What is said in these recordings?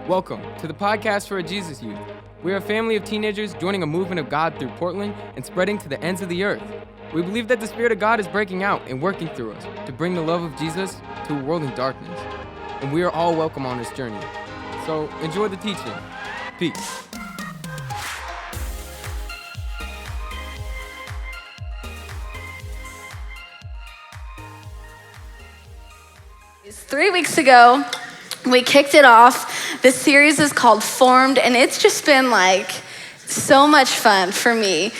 Welcome to the podcast for a Jesus Youth. We are a family of teenagers joining a movement of God through Portland and spreading to the ends of the earth. We believe that the Spirit of God is breaking out and working through us to bring the love of Jesus to a world in darkness. And we are all welcome on this journey. So enjoy the teaching. Peace. Three weeks ago, we kicked it off. This series is called Formed, and it's just been like so much fun for me.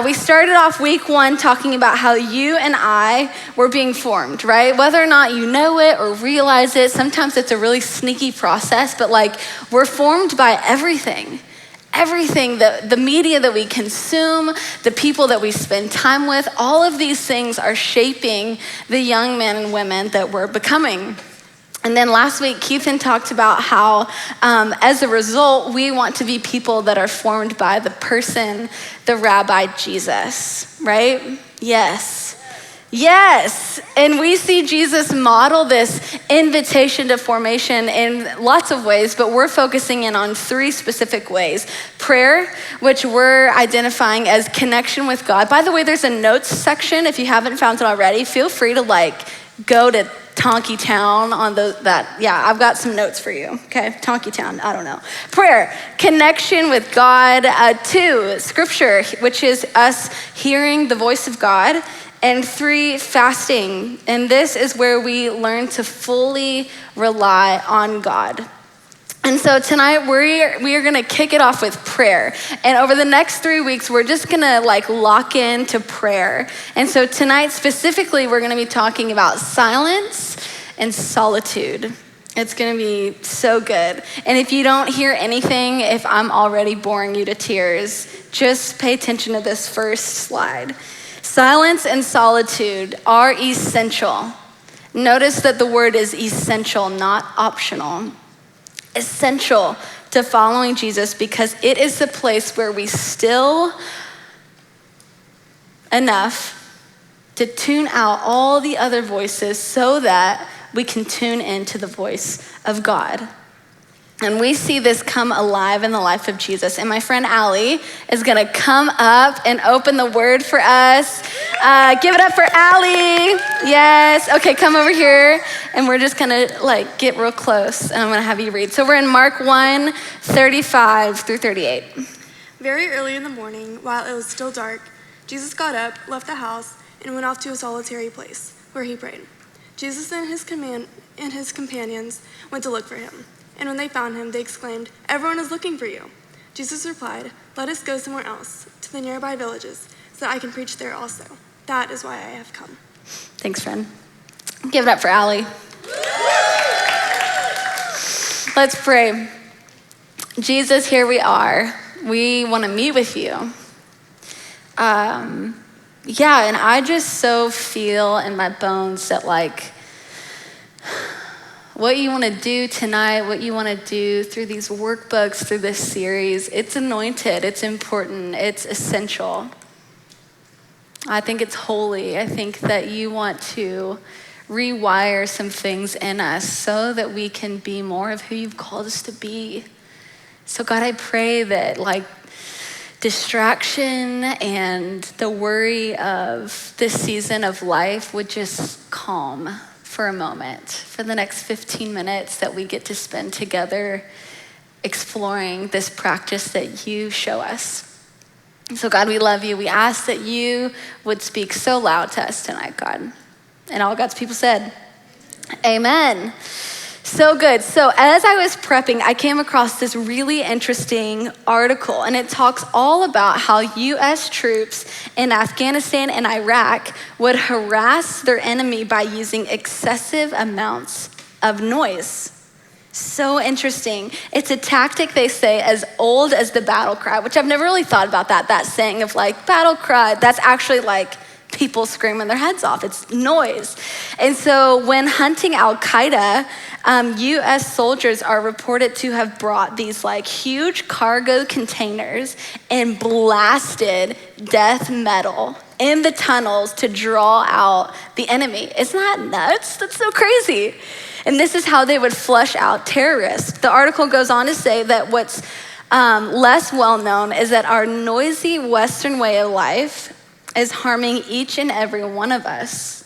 We started off week one talking about how you and I were being formed, right? Whether or not you know it or realize it, sometimes it's a really sneaky process, but like we're formed by everything. Everything, the media that we consume, the people that we spend time with, all of these things are shaping the young men and women that we're becoming. And then last week, Keithan talked about how, as a result, we want to be people that are formed by the person, the Rabbi Jesus, right? Yes. And we see Jesus model this invitation to formation in lots of ways, but we're focusing in on three specific ways. Prayer, which we're identifying as connection with God. By the way, there's a notes section. If you haven't found it already, feel free to go to Tonky Town on I've got some notes for you, okay? Tonky Town, I don't know. Prayer, connection with God. Two, scripture, which is us hearing the voice of God. And three, fasting. And this is where we learn to fully rely on God. And so tonight we are gonna kick it off with prayer. And over the next 3 weeks, we're just gonna lock into prayer. And so tonight specifically, we're gonna be talking about silence and solitude. It's gonna be so good. And if you don't hear anything, if I'm already boring you to tears, just pay attention to this first slide. Silence and solitude are essential. Notice that the word is essential, not optional. Essential to following Jesus because it is the place where we still enough to tune out all the other voices so that we can tune into the voice of God. And we see this come alive in the life of Jesus. And my friend Allie is gonna come up and open the word for us. Give it up for Allie. Yes, okay, come over here. And we're just gonna get real close and I'm gonna have you read. So we're in Mark 1, 35 through 38. Very early in the morning, while it was still dark, Jesus got up, left the house, and went off to a solitary place where he prayed. Jesus and his companions went to look for him. And when they found him, they exclaimed, "Everyone is looking for you." Jesus replied, "Let us go somewhere else, to the nearby villages, so that I can preach there also. That is why I have come." Thanks, friend. Give it up for Allie. Let's pray. Jesus, here we are. We want to meet with you. And I just so feel in my bones that what you want to do tonight, what you want to do through these workbooks, through this series, it's anointed, it's important, it's essential. I think it's holy. I think that you want to rewire some things in us so that we can be more of who you've called us to be. So God, I pray that distraction and the worry of this season of life would just calm for a moment, for the next 15 minutes that we get to spend together exploring this practice that you show us. So God, we love you. We ask that you would speak so loud to us tonight, God. And all God's people said, amen. So good. So as I was prepping, I came across this really interesting article, and it talks all about how U.S. troops in Afghanistan and Iraq would harass their enemy by using excessive amounts of noise. So interesting. It's a tactic, they say, as old as the battle cry, which I've never really thought about that saying of battle cry. That's actually people screaming their heads off. It's noise. And so when hunting Al-Qaeda, U.S. soldiers are reported to have brought these huge cargo containers and blasted death metal in the tunnels to draw out the enemy. Isn't that nuts? That's so crazy. And this is how they would flush out terrorists. The article goes on to say that what's less well known is that our noisy Western way of life is harming each and every one of us,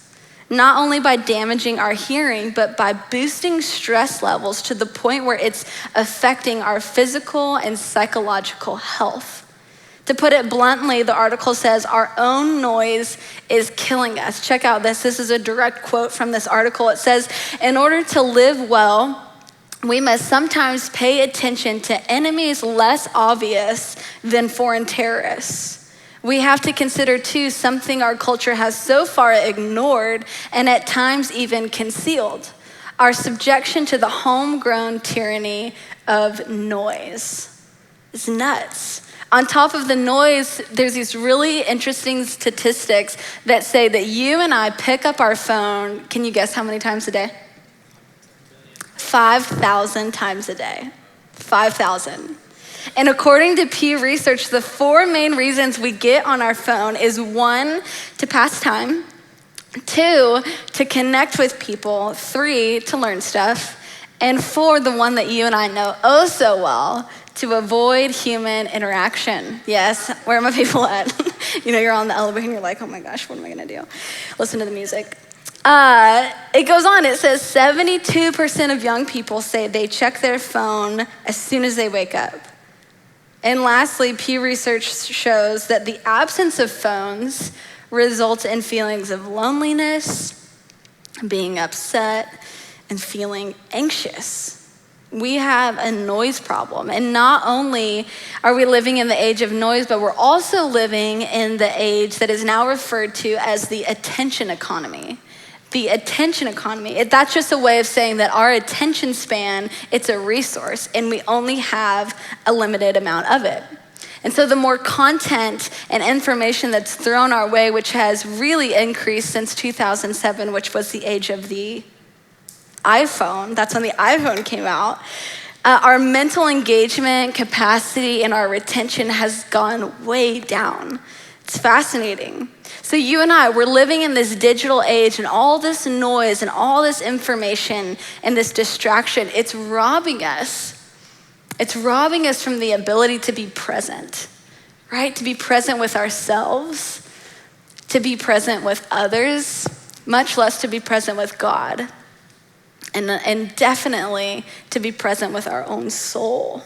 not only by damaging our hearing, but by boosting stress levels to the point where it's affecting our physical and psychological health. To put it bluntly, the article says our own noise is killing us. Check out this. This is a direct quote from this article. It says, in order to live well, we must sometimes pay attention to enemies less obvious than foreign terrorists. We have to consider too something our culture has so far ignored and at times even concealed: our subjection to the homegrown tyranny of noise. It's nuts. On top of the noise, there's these really interesting statistics that say that you and I pick up our phone, can you guess how many times a day? 5,000 times a day. 5,000. And according to Pew Research, the 4 main reasons we get on our phone is 1, to pass time, 2, to connect with people, 3, to learn stuff, and 4, the one that you and I know oh so well, to avoid human interaction. Yes, where are my people at? You're on the elevator and you're like, oh my gosh, what am I gonna do? Listen to the music. It goes on, it says 72% of young people say they check their phone as soon as they wake up. And lastly, Pew Research shows that the absence of phones results in feelings of loneliness, being upset, and feeling anxious. We have a noise problem. And not only are we living in the age of noise, but we're also living in the age that is now referred to as the attention economy. The attention economy. That's just a way of saying that our attention span, it's a resource, and we only have a limited amount of it. And so the more content and information that's thrown our way, which has really increased since 2007, which was the age of the iPhone, that's when the iPhone came out, our mental engagement capacity and our retention has gone way down. It's fascinating. So you and I, we're living in this digital age, and all this noise and all this information and this distraction, it's robbing us. It's robbing us from the ability to be present, right? To be present with ourselves, to be present with others, much less to be present with God, and definitely to be present with our own soul.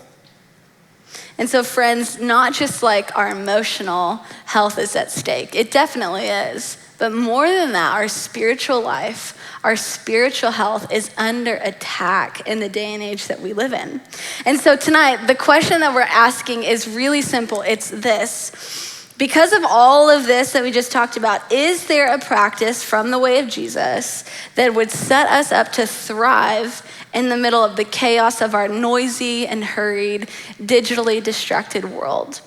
And so friends, not just like our emotional health is at stake. It definitely is. But more than that, our spiritual life, our spiritual health is under attack in the day and age that we live in. And so tonight, the question that we're asking is really simple. It's this: because of all of this that we just talked about, is there a practice from the way of Jesus that would set us up to thrive in the middle of the chaos of our noisy and hurried, digitally distracted world?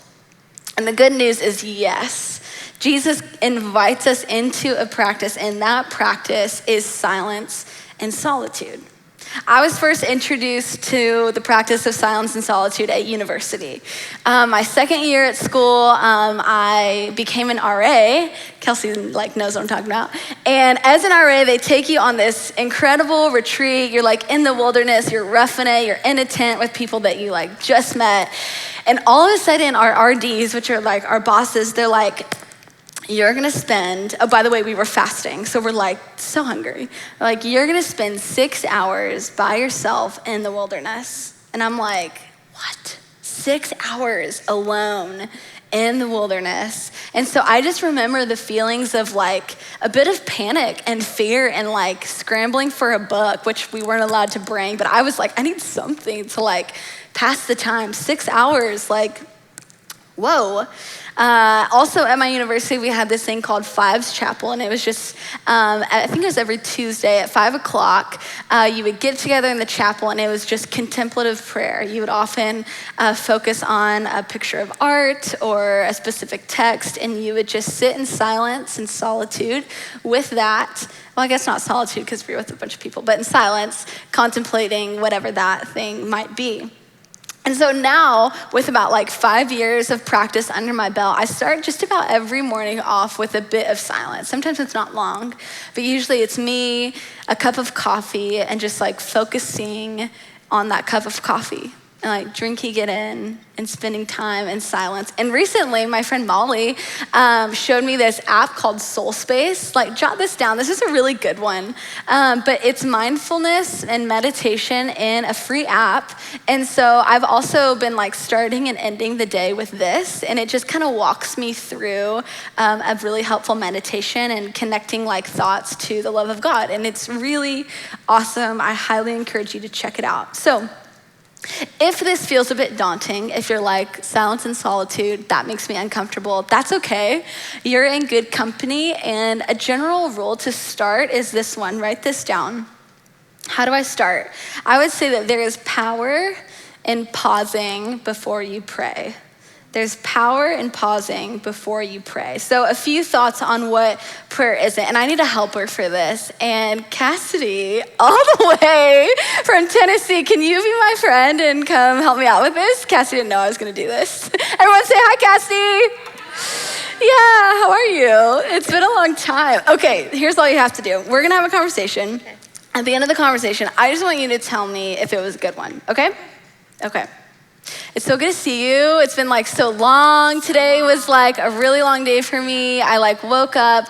And the good news is yes. Jesus invites us into a practice, and that practice is silence and solitude. I was first introduced to the practice of silence and solitude at university. My second year at school, I became an RA. Kelsey knows what I'm talking about. And as an RA, they take you on this incredible retreat. You're in the wilderness, you're roughing it, you're in a tent with people that you just met. And all of a sudden, our RDs, which are our bosses, they're you're gonna spend, oh, by the way, we were fasting, so we're so hungry. You're gonna spend 6 hours by yourself in the wilderness. And I'm what? 6 hours alone in the wilderness. And so I just remember the feelings of a bit of panic and fear and scrambling for a book, which we weren't allowed to bring, but I was I need something to pass the time. 6 hours, whoa. Also at my university, we had this thing called Fives Chapel, and it was just, I think it was every Tuesday at 5 o'clock, you would get together in the chapel, and it was just contemplative prayer. You would often focus on a picture of art or a specific text, and you would just sit in silence and solitude with that. Well, I guess not solitude because we're with a bunch of people, but in silence, contemplating whatever that thing might be. And so now, with about like 5 years of practice under my belt, I start just about every morning off with a bit of silence. Sometimes it's not long, but usually it's me, a cup of coffee, and just like focusing on that cup of coffee and like drinking it in and spending time in silence. And recently, my friend Molly showed me this app called Soul Space. Like, jot this down. This is a really good one. But it's mindfulness and meditation in a free app. And so I've also been like starting and ending the day with this. And it just kind of walks me through a really helpful meditation and connecting like thoughts to the love of God. And it's really awesome. I highly encourage you to check it out. So, if this feels a bit daunting, if you're like, silence and solitude, that makes me uncomfortable, that's okay. You're in good company, and a general rule to start is this one. Write this down. How do I start? I would say that there is power in pausing before you pray. There's power in pausing before you pray. So a few thoughts on what prayer isn't, and I need a helper for this. And Cassidy, all the way from Tennessee, can you be my friend and come help me out with this? Cassidy didn't know I was gonna do this. Everyone say hi, Cassidy. Yeah, how are you? It's been a long time. Okay, here's all you have to do. We're gonna have a conversation. At the end of the conversation, I just want you to tell me if it was a good one, okay? Okay. It's so good to see you. It's been like so long. Today was like a really long day for me. I like woke up,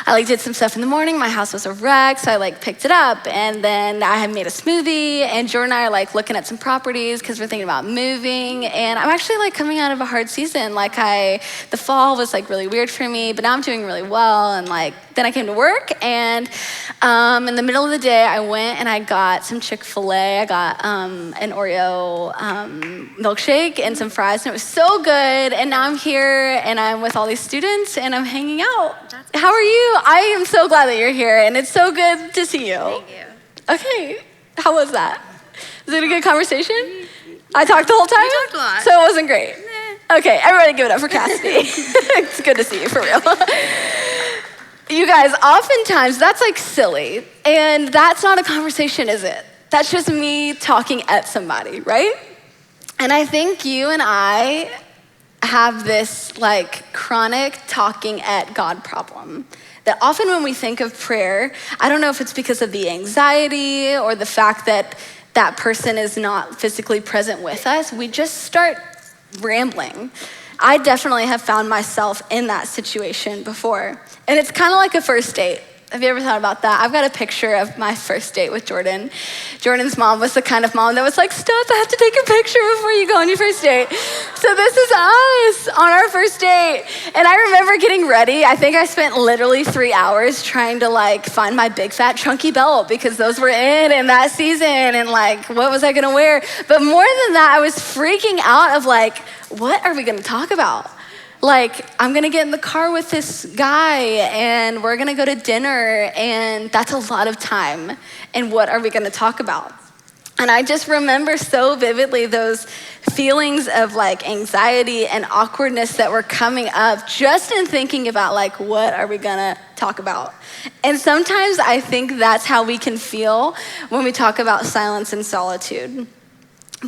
I like did some stuff in the morning. My house was a wreck, so I like picked it up, and then I had made a smoothie, and Jordan and I are like looking at some properties because we're thinking about moving. And I'm actually like coming out of a hard season. The fall was like really weird for me, but now I'm doing really well. And like then I came to work, and in the middle of the day, I went and I got some Chick-fil-A. I got an Oreo milkshake and some fries, and it was so good. And now I'm here, and I'm with all these students, and I'm hanging out. How are you? I am so glad that you're here, and it's so good to see you. Thank you. Okay, how was that? Was it a good conversation? I talked the whole time? You talked a lot. So it wasn't great? Okay, everybody give it up for Cassidy. It's good to see you, for real. You guys, oftentimes that's like silly, and that's not a conversation, is it? That's just me talking at somebody, right? And I think you and I have this like chronic talking at God problem. That often when we think of prayer, I don't know if it's because of the anxiety or the fact that that person is not physically present with us, we just start rambling. I definitely have found myself in that situation before. And it's kind of like a first date. Have you ever thought about that? I've got a picture of my first date with Jordan. Jordan's mom was the kind of mom that was like, stop, I have to take a picture before you go on your first date. So this is us on our first date. And I remember getting ready. I think I spent literally 3 hours trying to like find my big fat chunky belt because those were in that season, and like, what was I gonna wear? But more than that, I was freaking out of like, what are we gonna talk about? Like, I'm gonna get in the car with this guy and we're gonna go to dinner, and that's a lot of time. And what are we gonna talk about? And I just remember so vividly those feelings of like anxiety and awkwardness that were coming up just in thinking about like, what are we gonna talk about? And sometimes I think that's how we can feel when we talk about silence and solitude.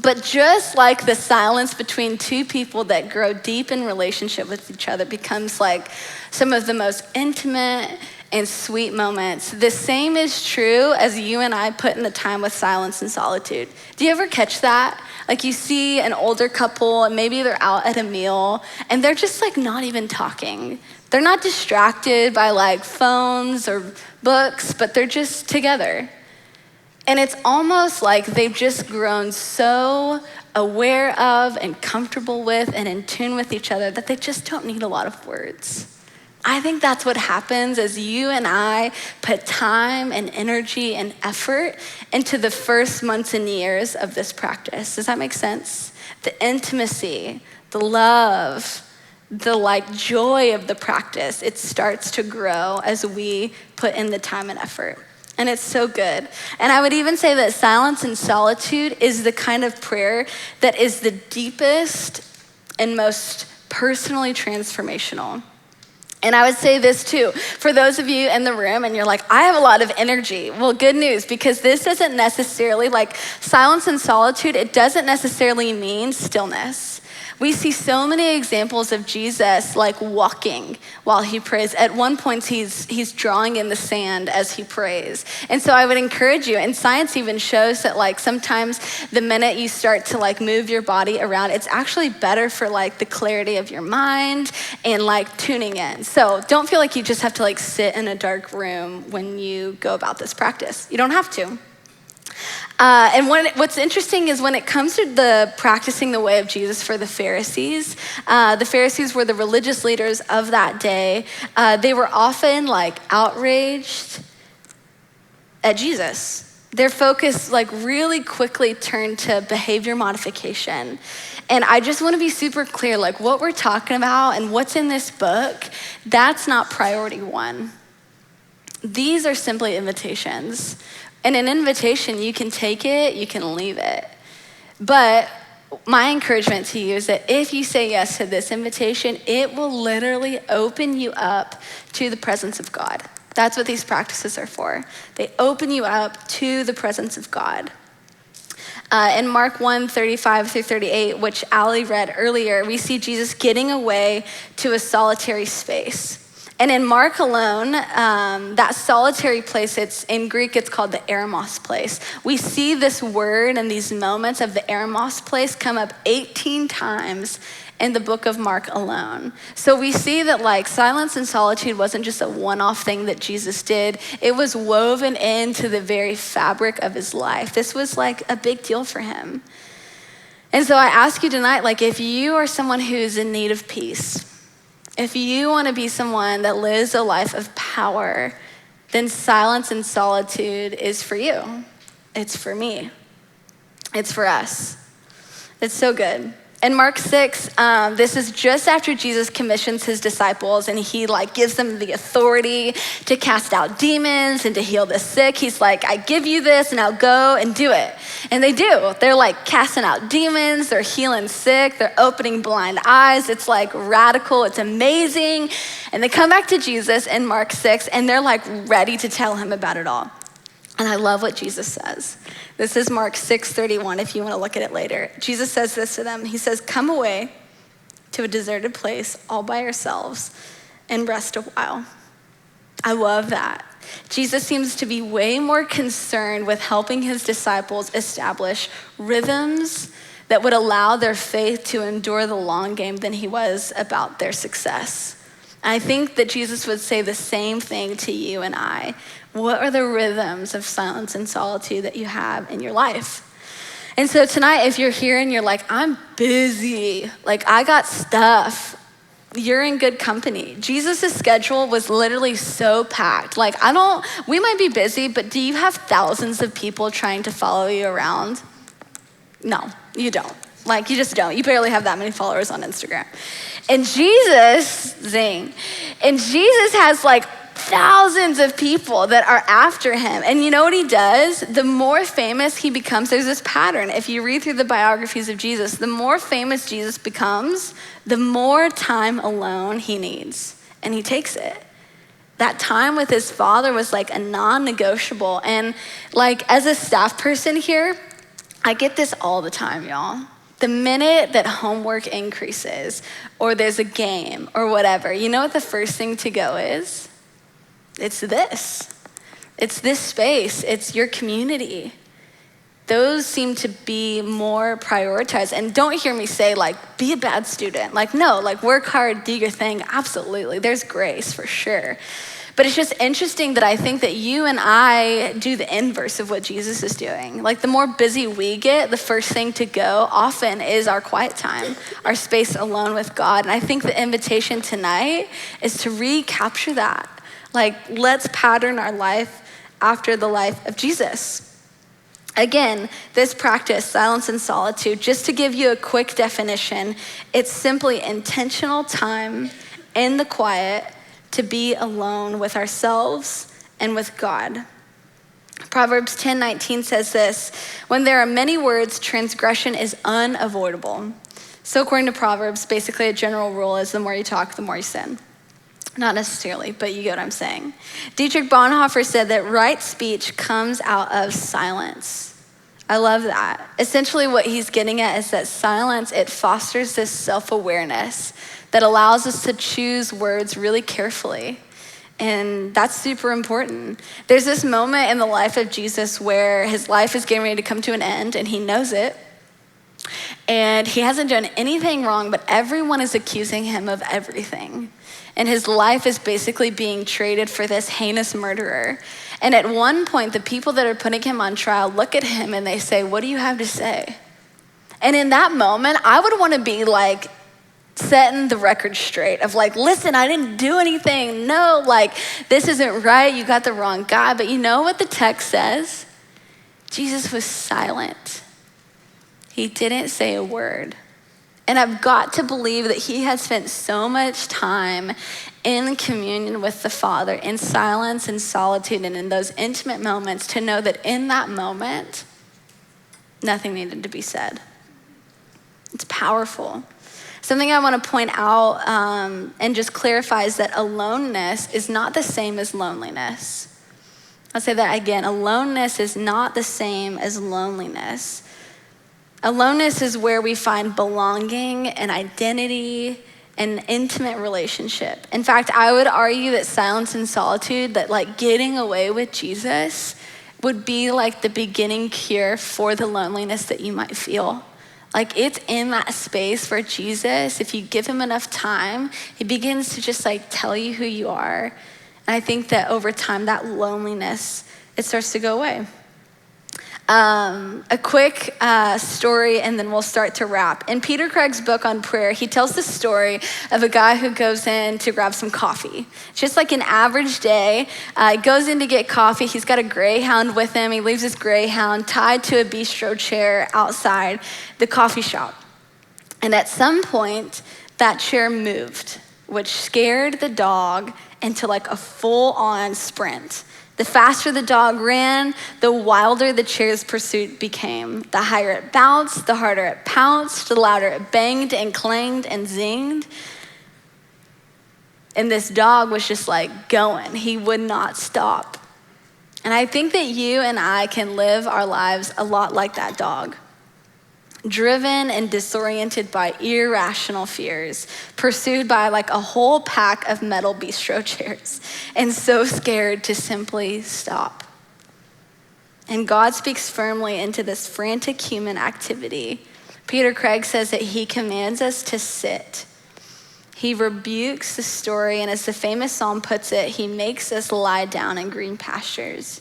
But just like the silence between two people that grow deep in relationship with each other becomes like some of the most intimate and sweet moments, the same is true as you and I put in the time with silence and solitude. Do you ever catch that? Like you see an older couple and maybe they're out at a meal and they're just like not even talking. They're not distracted by like phones or books, but they're just together. And it's almost like they've just grown so aware of and comfortable with and in tune with each other that they just don't need a lot of words. I think that's what happens as you and I put time and energy and effort into the first months and years of this practice. Does that make sense? The intimacy, the love, the like joy of the practice, it starts to grow as we put in the time and effort. And it's so good. And I would even say that silence and solitude is the kind of prayer that is the deepest and most personally transformational. And I would say this too, for those of you in the room and you're like, I have a lot of energy. Well, good news, because this doesn't necessarily, like silence and solitude, it doesn't necessarily mean stillness. We see so many examples of Jesus like walking while he prays. At one point, he's drawing in the sand as he prays. And so I would encourage you, and science even shows that like sometimes the minute you start to like move your body around, it's actually better for like the clarity of your mind and like tuning in. So don't feel like you just have to like sit in a dark room when you go about this practice. You don't have to. And what's interesting is when it comes to the practicing the way of Jesus for the Pharisees were the religious leaders of that day. They were often like outraged at Jesus. Their focus like really quickly turned to behavior modification. And I just want to be super clear, like what we're talking about and what's in this book, that's not priority one. These are simply invitations. And an invitation, you can take it, you can leave it. But my encouragement to you is that if you say yes to this invitation, it will literally open you up to the presence of God. That's what these practices are for. They open you up to the presence of God. In Mark 1:35-38, which Ali read earlier, we see Jesus getting away to a solitary space. And in Mark alone, that solitary place, in Greek, it's called the eremos place. We see this word and these moments of the eremos place come up 18 times in the book of Mark alone. So we see that like silence and solitude wasn't just a one-off thing that Jesus did. It was woven into the very fabric of his life. This was like a big deal for him. And so I ask you tonight, like if you are someone who's in need of peace, if you want to be someone that lives a life of power, then silence and solitude is for you. It's for me. It's for us. It's so good. In Mark 6, this is just after Jesus commissions his disciples and he like gives them the authority to cast out demons and to heal the sick. He's like, I give you this, now go and do it. And they do. They're like casting out demons, they're healing sick, they're opening blind eyes. It's like radical, it's amazing. And they come back to Jesus in Mark 6 and they're like ready to tell him about it all. And I love what Jesus says. This is Mark 6:31 if you want to look at it later. Jesus says this to them. He says, come away to a deserted place all by yourselves and rest a while. I love that. Jesus seems to be way more concerned with helping his disciples establish rhythms that would allow their faith to endure the long game than he was about their success. And I think that Jesus would say the same thing to you and I. What are the rhythms of silence and solitude that you have in your life? And so tonight, if you're here and you're like, I'm busy, like I got stuff, you're in good company. Jesus' schedule was literally so packed. Like we might be busy, but do you have thousands of people trying to follow you around? No, you don't. Like you just don't. You barely have that many followers on Instagram. And Jesus has like thousands of people that are after him. And you know what he does? The more famous he becomes, there's this pattern. If you read through the biographies of Jesus, the more famous Jesus becomes, the more time alone he needs. And he takes it. That time with his Father was like a non-negotiable. And like as a staff person here, I get this all the time, y'all. The minute that homework increases or there's a game or whatever, you know what the first thing to go is? It's this. It's this space. It's your community. Those seem to be more prioritized. And don't hear me say like, be a bad student. Like, no, like work hard, do your thing. Absolutely. There's grace for sure. But it's just interesting that I think that you and I do the inverse of what Jesus is doing. Like the more busy we get, the first thing to go often is our quiet time, our space alone with God. And I think the invitation tonight is to recapture that. Like let's pattern our life after the life of Jesus. Again, this practice, silence and solitude, just to give you a quick definition, it's simply intentional time in the quiet to be alone with ourselves and with God. Proverbs 10:19 says this, when there are many words, transgression is unavoidable. So according to Proverbs, basically a general rule is the more you talk, the more you sin. Not necessarily, but you get what I'm saying. Dietrich Bonhoeffer said that right speech comes out of silence. I love that. Essentially what he's getting at is that silence, it fosters this self-awareness that allows us to choose words really carefully. And that's super important. There's this moment in the life of Jesus where his life is getting ready to come to an end and he knows it. And he hasn't done anything wrong, but everyone is accusing him of everything. And his life is basically being traded for this heinous murderer. And at one point, the people that are putting him on trial look at him and they say, "What do you have to say?" And in that moment, I would want to be like, setting the record straight of like, listen, I didn't do anything. No, like, this isn't right. You got the wrong guy. But you know what the text says? Jesus was silent. He didn't say a word. And I've got to believe that he had spent so much time in communion with the Father, in silence and solitude, and in those intimate moments to know that in that moment, nothing needed to be said. It's powerful. Something I want to point out and just clarify is that aloneness is not the same as loneliness. I'll say that again. Aloneness is not the same as loneliness. Aloneness is where we find belonging and identity and intimate relationship. In fact, I would argue that silence and solitude, that like getting away with Jesus would be like the beginning cure for the loneliness that you might feel. Like it's in that space where Jesus, if you give him enough time, he begins to just like tell you who you are. And I think that over time, that loneliness, it starts to go away. A quick story and then we'll start to wrap. In Peter Craig's book on prayer, he tells the story of a guy who goes in to grab some coffee. Just like an average day, he goes in to get coffee. He's got a greyhound with him. He leaves his greyhound tied to a bistro chair outside the coffee shop. And at some point, that chair moved, which scared the dog into like a full-on sprint. The faster the dog ran, the wilder the chair's pursuit became. The higher it bounced, the harder it pounced, the louder it banged and clanged and zinged. And this dog was just like going. He would not stop. And I think that you and I can live our lives a lot like that dog. Driven and disoriented by irrational fears, pursued by like a whole pack of metal bistro chairs, and so scared to simply stop. And God speaks firmly into this frantic human activity. Peter Craig says that he commands us to sit. He rebukes the story, and as the famous psalm puts it, he makes us lie down in green pastures.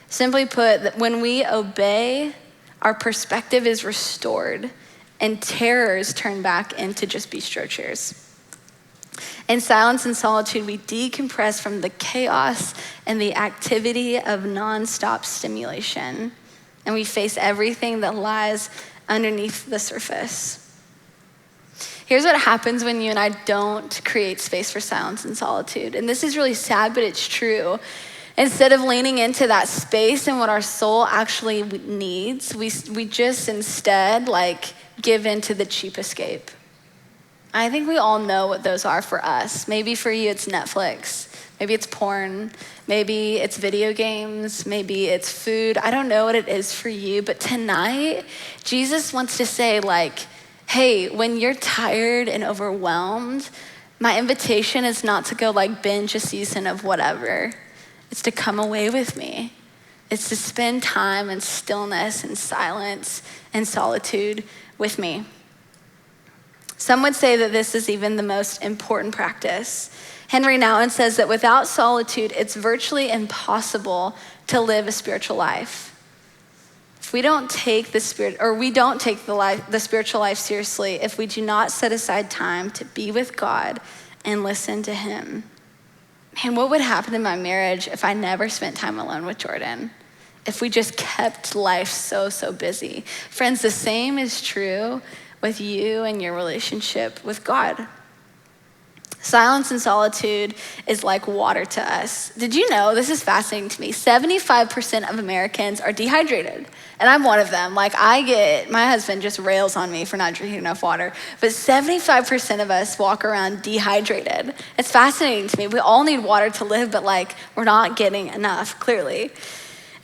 Simply put, that when we obey, our perspective is restored and terrors turn back into just bistro chairs. In Silence and Solitude, we decompress from the chaos and the activity of nonstop stimulation, and we face everything that lies underneath the surface. Here's what happens when you and I don't create space for silence and solitude. And this is really sad, but it's true. Instead of leaning into that space and what our soul actually needs, we just instead like give into the cheap escape. I think we all know what those are for us. Maybe for you it's Netflix, maybe it's porn, maybe it's video games, maybe it's food. I don't know what it is for you, but tonight, Jesus wants to say like, hey, when you're tired and overwhelmed, my invitation is not to go like binge a season of whatever. It's to come away with me. It's to spend time in stillness and silence and solitude with me. Some would say that this is even the most important practice. Henry Nouwen says that without solitude, it's virtually impossible to live a spiritual life. If we don't take the spiritual life seriously, if we do not set aside time to be with God and listen to him. Man, what would happen in my marriage if I never spent time alone with Jordan? If we just kept life so busy? Friends, the same is true with you and your relationship with God. Silence and solitude is like water to us. Did you know, this is fascinating to me, 75% of Americans are dehydrated. And I'm one of them. Like my husband just rails on me for not drinking enough water. But 75% of us walk around dehydrated. It's fascinating to me. We all need water to live, but we're not getting enough, clearly.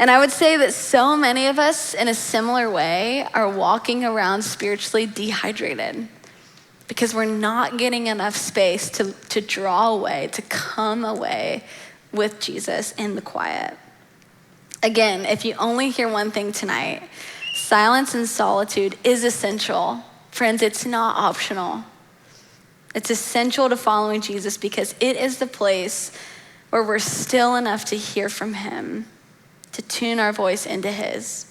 And I would say that so many of us in a similar way are walking around spiritually dehydrated, because we're not getting enough space to draw away, to come away with Jesus in the quiet. Again, if you only hear one thing tonight, silence and solitude is essential. Friends, it's not optional. It's essential to following Jesus because it is the place where we're still enough to hear from him, to tune our voice into his.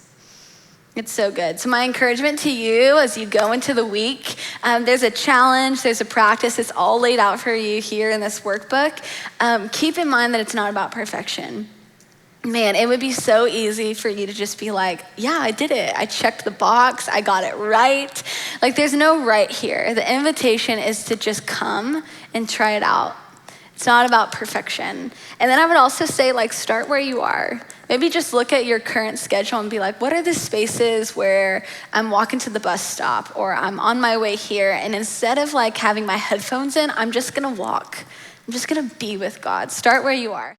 It's so good. So my encouragement to you as you go into the week, there's a challenge, there's a practice. It's all laid out for you here in this workbook. Keep in mind that it's not about perfection. Man, it would be so easy for you to just be like, yeah, I did it. I checked the box. I got it right. There's no right here. The invitation is to just come and try it out. It's not about perfection. And then I would also say, start where you are. Maybe just look at your current schedule and be like, what are the spaces where I'm walking to the bus stop or I'm on my way here, and instead of having my headphones in, I'm just gonna walk. I'm just gonna be with God. Start where you are.